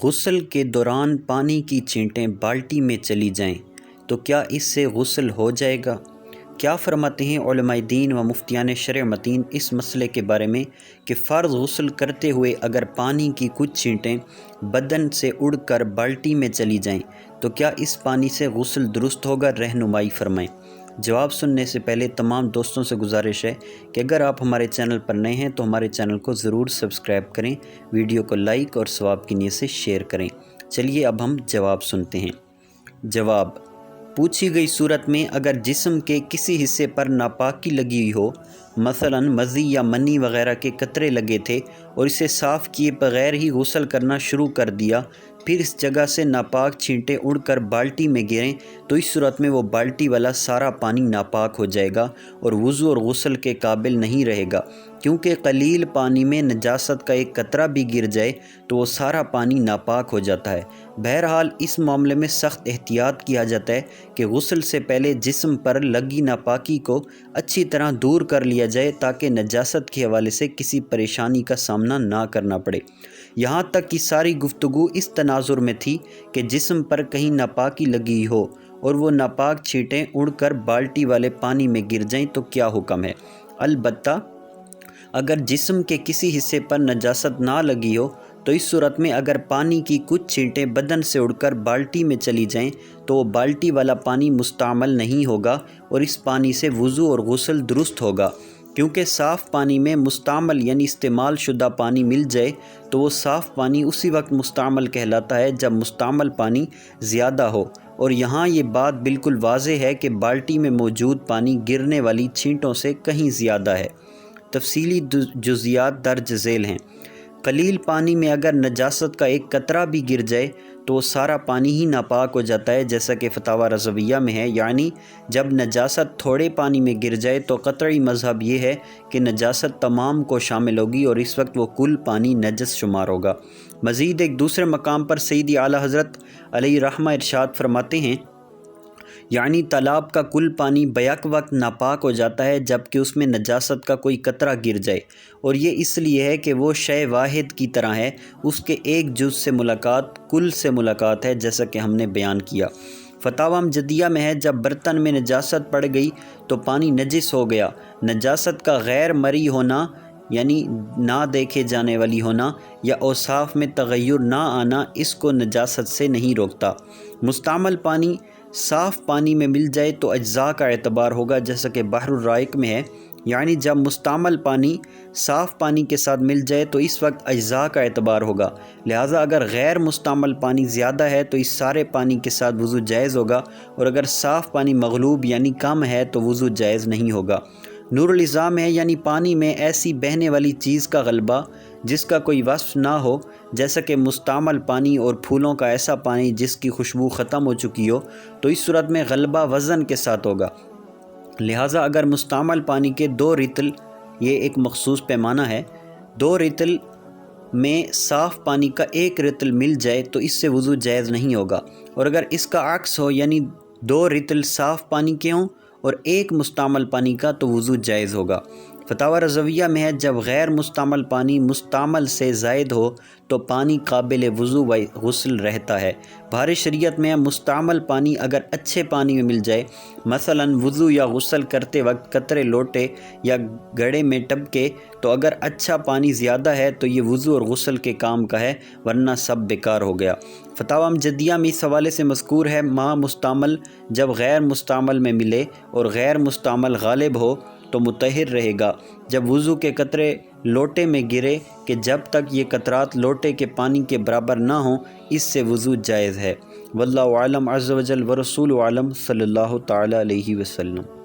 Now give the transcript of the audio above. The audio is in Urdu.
غسل کے دوران پانی کی چھینٹیں بالٹی میں چلی جائیں تو کیا اس سے غسل ہو جائے گا؟ کیا فرماتے ہیں علماء دین و مفتیان شرع متین اس مسئلے کے بارے میں کہ فرض غسل کرتے ہوئے اگر پانی کی کچھ چھینٹیں بدن سے اڑ کر بالٹی میں چلی جائیں تو کیا اس پانی سے غسل درست ہوگا؟ رہنمائی فرمائیں۔ جواب سننے سے پہلے تمام دوستوں سے گزارش ہے کہ اگر آپ ہمارے چینل پر نئے ہیں تو ہمارے چینل کو ضرور سبسکرائب کریں، ویڈیو کو لائک اور ثواب کی نیت سے شیئر کریں۔ چلیے اب ہم جواب سنتے ہیں۔ جواب: پوچھی گئی صورت میں اگر جسم کے کسی حصے پر ناپاکی لگی ہوئی ہو، مثلا مزی یا منی وغیرہ کے قطرے لگے تھے اور اسے صاف کیے بغیر ہی غسل کرنا شروع کر دیا، پھر اس جگہ سے ناپاک چھینٹیں اڑ کر بالٹی میں گریں تو اس صورت میں وہ بالٹی والا سارا پانی ناپاک ہو جائے گا اور وضو اور غسل کے قابل نہیں رہے گا، کیونکہ قلیل پانی میں نجاست کا ایک قطرہ بھی گر جائے تو وہ سارا پانی ناپاک ہو جاتا ہے۔ بہرحال اس معاملے میں سخت احتیاط کیا جاتا ہے کہ غسل سے پہلے جسم پر لگی ناپاکی کو اچھی طرح دور کر لیا جائے تاکہ نجاست کے حوالے سے کسی پریشانی کا سامنا نہ کرنا پڑے۔ یہاں تک کہ ساری گفتگو اس تناظر میں تھی کہ جسم پر کہیں ناپاکی لگی ہو اور وہ ناپاک چھینٹیں اڑ کر بالٹی والے پانی میں گر جائیں تو کیا حکم ہے؟ البتہ اگر جسم کے کسی حصے پر نجاست نہ لگی ہو تو اس صورت میں اگر پانی کی کچھ چھینٹیں بدن سے اڑ کر بالٹی میں چلی جائیں تو وہ بالٹی والا پانی مستعمل نہیں ہوگا اور اس پانی سے وضو اور غسل درست ہوگا، کیونکہ صاف پانی میں مستعمل یعنی استعمال شدہ پانی مل جائے تو وہ صاف پانی اسی وقت مستعمل کہلاتا ہے جب مستعمل پانی زیادہ ہو، اور یہاں یہ بات بالکل واضح ہے کہ بالٹی میں موجود پانی گرنے والی چھینٹوں سے کہیں زیادہ ہے۔ تفصیلی جزیات درج ذیل ہیں۔ قلیل پانی میں اگر نجاست کا ایک قطرہ بھی گر جائے تو وہ سارا پانی ہی ناپاک ہو جاتا ہے، جیسا کہ فتاوی رضویہ میں ہے، یعنی جب نجاست تھوڑے پانی میں گر جائے تو قطعی مذہب یہ ہے کہ نجاست تمام کو شامل ہوگی اور اس وقت وہ کل پانی نجس شمار ہوگا۔ مزید ایک دوسرے مقام پر سیدی اعلیٰ حضرت علیہ رحمہ ارشاد فرماتے ہیں، یعنی تالاب کا کل پانی بیک وقت ناپاک ہو جاتا ہے جبکہ اس میں نجاست کا کوئی قطرہ گر جائے، اور یہ اس لیے ہے کہ وہ شے واحد کی طرح ہے، اس کے ایک جز سے ملاقات کل سے ملاقات ہے، جیسا کہ ہم نے بیان کیا۔ فتاوی مجدیہ میں ہے، جب برتن میں نجاست پڑ گئی تو پانی نجس ہو گیا۔ نجاست کا غیر مرئی ہونا یعنی نہ دیکھے جانے والی ہونا یا اوصاف میں تغیر نہ آنا اس کو نجاست سے نہیں روکتا۔ مستعمل پانی صاف پانی میں مل جائے تو اجزاء کا اعتبار ہوگا، جیسا کہ بحر الرائق میں ہے، یعنی جب مستعمل پانی صاف پانی کے ساتھ مل جائے تو اس وقت اجزاء کا اعتبار ہوگا، لہٰذا اگر غیر مستعمل پانی زیادہ ہے تو اس سارے پانی کے ساتھ وضو جائز ہوگا، اور اگر صاف پانی مغلوب یعنی کم ہے تو وضو جائز نہیں ہوگا۔ نور الازام ہے، یعنی پانی میں ایسی بہنے والی چیز کا غلبہ جس کا کوئی وصف نہ ہو، جیسا کہ مستعمل پانی اور پھولوں کا ایسا پانی جس کی خوشبو ختم ہو چکی ہو، تو اس صورت میں غلبہ وزن کے ساتھ ہوگا، لہٰذا اگر مستعمل پانی کے 2 رطل، یہ ایک مخصوص پیمانہ ہے، 2 رطل میں صاف پانی کا 1 رطل مل جائے تو اس سے وضو جائز نہیں ہوگا، اور اگر اس کا عکس ہو یعنی 2 رطل صاف پانی کے ہوں اور 1 مستعمل پانی کا تو وضو جائز ہوگا۔ فتاوی رضویہ میں ہے، جب غیر مستعمل پانی مستعمل سے زائد ہو تو پانی قابل وضو و غسل رہتا ہے۔ بحر شریعت میں ہے، مستعمل پانی اگر اچھے پانی میں مل جائے، مثلا وضو یا غسل کرتے وقت قطرے لوٹے یا گڑے میں ٹپکے، تو اگر اچھا پانی زیادہ ہے تو یہ وضو اور غسل کے کام کا ہے، ورنہ سب بیکار ہو گیا۔ فتاوی مجدیہ میں اس حوالے سے مذکور ہے، ماء مستعمل جب غیر مستعمل میں ملے اور غیر مستعمل غالب ہو تو مطہر رہے گا، جب وضو کے قطرے لوٹے میں گرے کہ جب تک یہ قطرات لوٹے کے پانی کے برابر نہ ہوں اس سے وضو جائز ہے۔ واللہ اعلم عز وجل ورسولہ اعلم، صلی اللہ تعالی علیہ وسلم۔